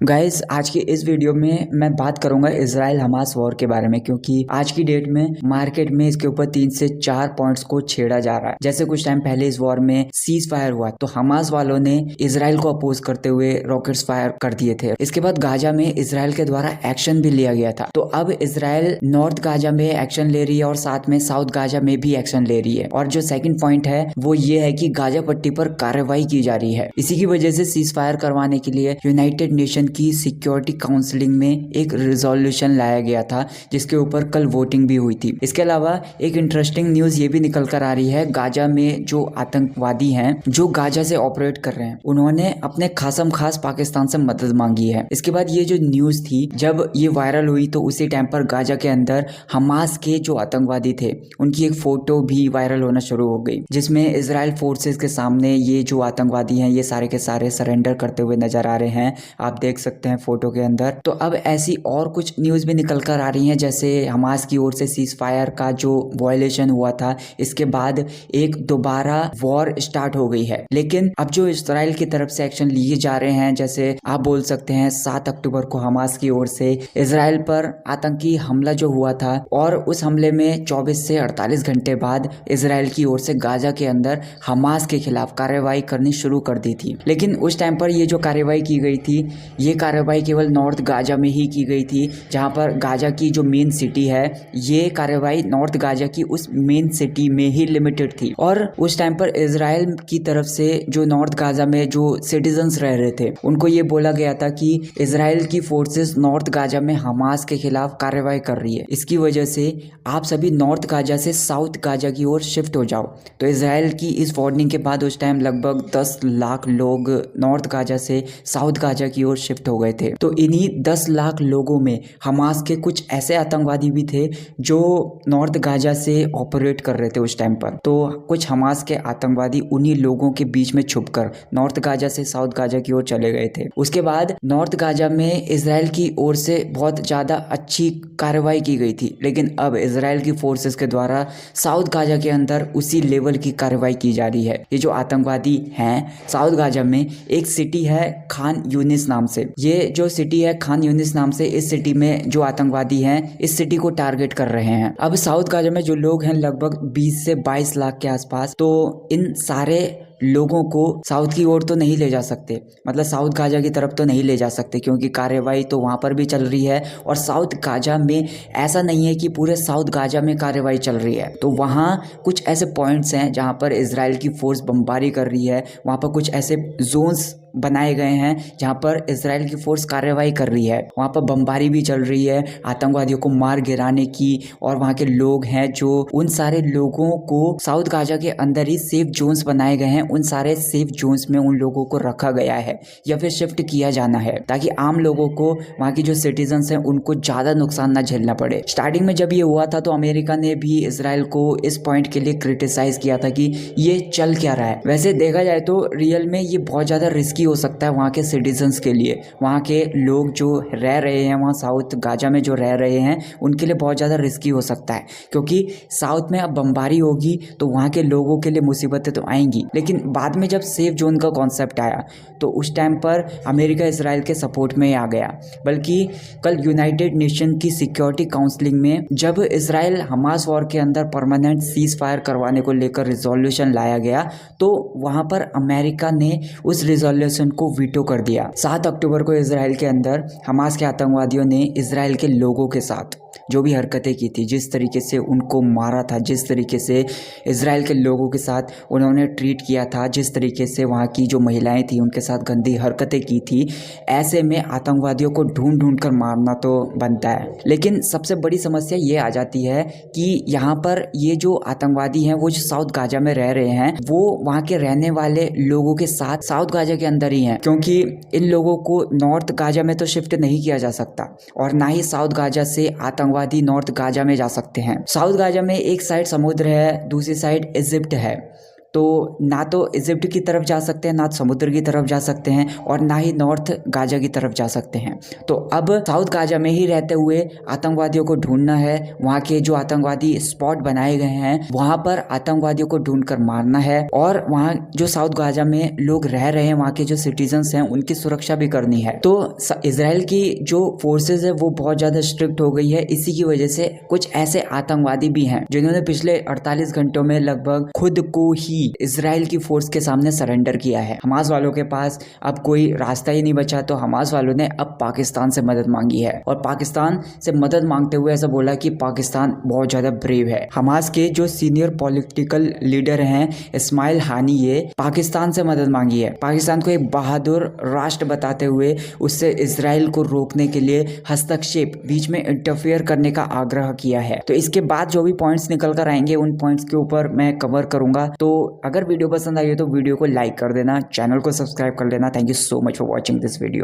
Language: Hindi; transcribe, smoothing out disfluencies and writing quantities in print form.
गाइस आज की इस वीडियो में मैं बात करूंगा इजराइल हमास वॉर के बारे में, क्योंकि आज की डेट में मार्केट में इसके ऊपर 3 से 4 पॉइंट्स को छेड़ा जा रहा है। जैसे कुछ टाइम पहले इस वॉर में सीज फायर हुआ तो हमास वालों ने इजराइल को अपोज करते हुए रॉकेट्स फायर कर दिए थे। इसके बाद गाजा में इजराइल के द्वारा एक्शन भी लिया गया था। तो अब इजराइल नॉर्थ गाजा में एक्शन ले रही है और साथ में साउथ गाजा में भी एक्शन ले रही है। और जो सेकंड पॉइंट है वो ये है कि गाजा पट्टी पर कार्रवाई की जा रही है। इसी की वजह से सीज फायर करवाने के लिए यूनाइटेड नेशन की सिक्योरिटी काउंसिलिंग में एक रिजोल्यूशन लाया गया था, जिसके ऊपर कल वोटिंग भी हुई थी। इसके अलावा एक इंटरेस्टिंग न्यूज ये भी निकल कर आ रही है, गाजा में जो आतंकवादी हैं जो गाजा से ऑपरेट कर रहे हैं उन्होंने अपने खासम खास पाकिस्तान से मदद मांगी है। इसके बाद ये जो न्यूज थी जब ये वायरल हुई तो उसी टाइम पर गाजा के अंदर हमास के जो आतंकवादी थे उनकी एक फोटो भी वायरल होना शुरू हो गई, जिसमें इजराइल फोर्सेस के सामने ये जो आतंकवादी हैं ये सारे के सारे सरेंडर करते हुए नजर आ रहे हैं। आप देख सकते हैं फोटो के अंदर। तो अब ऐसी और कुछ न्यूज भी निकल कर आ रही हैं, जैसे हमास की ओर से सीज फायर का जो वायलेशन हुआ था इसके बाद एक दोबारा वॉर स्टार्ट हो गई है। लेकिन अब जो इजराइल की तरफ से एक्शन लिए जा रहे हैं, जैसे आप बोल सकते हैं 7 अक्टूबर को हमास की ओर से इजराइल पर आतंकी हमला जो हुआ था और उस हमले में 24 से 48 घंटे बाद इजराइल की ओर से गाजा के अंदर हमास के खिलाफ कार्रवाई करनी शुरू कर दी थी। लेकिन उस टाइम पर ये जो कार्रवाई की गई थी ये कार्रवाई केवल नॉर्थ गाजा में ही की गई थी, जहां पर गाजा की जो मेन सिटी है ये कार्रवाई नॉर्थ गाजा की उस मेन सिटी में ही लिमिटेड थी। और उस टाइम पर इजराइल की तरफ से जो नॉर्थ गाजा में जो सिटीजन्स रह रहे थे उनको ये बोला गया था कि इजराइल की फोर्सेस नॉर्थ गाजा में हमास के खिलाफ कार्रवाई कर रही है, इसकी वजह से आप सभी नॉर्थ गाजा से साउथ गाजा की ओर शिफ्ट हो जाओ। तो इजराइल की इस वार्निंग के बाद उस टाइम लगभग 10 लाख लोग नॉर्थ गाजा से साउथ गाजा की ओर शिफ्ट हो गए थे। तो इन्हीं 10 लाख लोगों में हमास के कुछ ऐसे आतंकवादी भी थे जो नॉर्थ गाजा से ऑपरेट कर रहे थे उस टाइम पर। तो कुछ हमास के आतंकवादी उन्हीं लोगों के बीच में छुपकर नॉर्थ गाजा से साउथ गाजा की ओर चले गए थे। उसके बाद नॉर्थ गाजा में इजराइल की ओर से बहुत ज्यादा अच्छी कार्रवाई की गई थी, लेकिन अब इजराइल की फोर्सेस के द्वारा साउथ गाजा के अंदर उसी लेवल की कार्रवाई की जा रही है। ये जो आतंकवादी हैं साउथ गाजा में एक सिटी है खान यूनिस नाम से, ये जो सिटी है खान यूनिस नाम से, इस सिटी में जो आतंकवादी हैं इस सिटी को टारगेट कर रहे हैं। अब साउथ गाजा में जो लोग हैं लगभग 20 से 22 लाख के आसपास, तो इन सारे लोगों को साउथ की ओर तो नहीं ले जा सकते, मतलब साउथ गाजा की तरफ तो नहीं ले जा सकते, क्योंकि कार्रवाई तो वहां पर भी चल रही है। और साउथ गाजा में ऐसा नहीं है कि पूरे साउथ गाजा में कार्रवाई चल रही है, तो वहां कुछ ऐसे पॉइंट्स हैं जहां पर इजराइल की फोर्स बमबारी कर रही है। वहां पर कुछ ऐसे जोन्स बनाए गए हैं जहां पर इजराइल की फोर्स कार्रवाई कर रही है, वहां पर बमबारी भी चल रही है आतंकवादियों को मार गिराने की। और वहां के लोग हैं जो उन सारे लोगों को साउथ गाजा के अंदर ही सेफ जोन्स बनाए गए हैं, उन सारे सेफ जोन्स में उन लोगों को रखा गया है या फिर शिफ्ट किया जाना है, ताकि आम लोगों को वहां की जो सिटीजन्स हैं उनको ज्यादा नुकसान ना झेलना पड़े। स्टार्टिंग में जब ये हुआ था तो अमेरिका ने भी इजराइल को इस पॉइंट के लिए क्रिटिसाइज किया था कि ये चल क्या रहा है। वैसे देखा जाए तो रियल में ये बहुत ज्यादा रिस्की हो सकता है वहाँ के सिटीजन्स के लिए। वहाँ के लोग जो रह रहे हैं वहाँ साउथ गाजा में जो रह रहे हैं उनके लिए बहुत ज़्यादा रिस्की हो सकता है, क्योंकि साउथ में अब बमबारी होगी तो वहाँ के लोगों के लिए मुसीबतें तो आएंगी। लेकिन बाद में जब सेफ जोन का कॉन्सेप्ट आया तो उस टाइम पर अमेरिका इसराइल के सपोर्ट में आ गया। बल्कि कल यूनाइटेड नेशन की सिक्योरिटी काउंसिलिंग में जब इसराइल हमास वॉर के अंदर परमानेंट सीज फायर करवाने को लेकर रिजोल्यूशन लाया गया तो वहाँ पर अमेरिका ने उस रिजोल्यूशन को वीटो कर दिया। 7 अक्टूबर को इजराइल के अंदर हमास के आतंकवादियों ने इजराइल के लोगों के साथ जो भी हरकतें की थी, जिस तरीके से उनको मारा था, जिस तरीके से इजराइल के लोगों के साथ उन्होंने ट्रीट किया था, जिस तरीके से वहाँ की जो महिलाएं थी उनके साथ गंदी हरकतें की थी, ऐसे में आतंकवादियों को ढूंढ ढूंढ कर मारना तो बनता है। लेकिन सबसे बड़ी समस्या ये आ जाती है कि यहाँ पर ये जो आतंकवादी हैं वो जो साउथ गाजा में रह रहे हैं वो वहाँ के रहने वाले लोगों के साथ साउथ गाजा के अंदर ही हैं, क्योंकि इन लोगों को नॉर्थ गाजा में तो शिफ्ट नहीं किया जा सकता और ना ही साउथ गाजा से आतंकवादी नॉर्थ गाजा में जा सकते हैं। साउथ गाजा में एक साइड समुद्र है, दूसरी साइड इजिप्ट है, तो ना तो इजिप्ट की तरफ जा सकते हैं, ना समुद्र की तरफ जा सकते हैं, और ना ही नॉर्थ गाजा की तरफ जा सकते हैं। तो अब साउथ गाजा में ही रहते हुए आतंकवादियों को ढूंढना है, वहाँ के जो आतंकवादी स्पॉट बनाए गए हैं वहाँ पर आतंकवादियों को ढूंढकर मारना है, और वहाँ जो साउथ गाजा में लोग रह रहे हैं, वहाँ के जो सिटीजन्स हैं, उनकी सुरक्षा भी करनी है। तो इजराइल की जो फोर्सेज है वो बहुत ज्यादा स्ट्रिक्ट हो गई है। इसी की वजह से कुछ ऐसे आतंकवादी भी हैं जिन्होंने पिछले 48 घंटों में लगभग खुद को ही इजराइल की फोर्स के सामने सरेंडर किया है। हमास वालों के पास अब कोई रास्ता ही नहीं बचा, तो हमास वालों ने अब पाकिस्तान से मदद मांगी है, और पाकिस्तान से मदद मांगते हुए ऐसा बोला कि पाकिस्तान बहुत ज्यादा ब्रेव है। हमास के जो सीनियर पॉलिटिकल लीडर हैं इस्माइल हानिये, पाकिस्तान से मदद मांगी है, पाकिस्तान को एक बहादुर राष्ट्र बताते हुए उससे इजराइल को रोकने के लिए हस्तक्षेप, बीच में इंटरफेयर करने का आग्रह किया है। तो इसके बाद जो भी पॉइंट्स निकल कर आएंगे उन पॉइंट्स के ऊपर मैं कवर करूंगा। तो अगर वीडियो पसंद आई हो तो वीडियो को लाइक कर देना, चैनल को सब्सक्राइब कर लेना। Thank you so much for watching this video.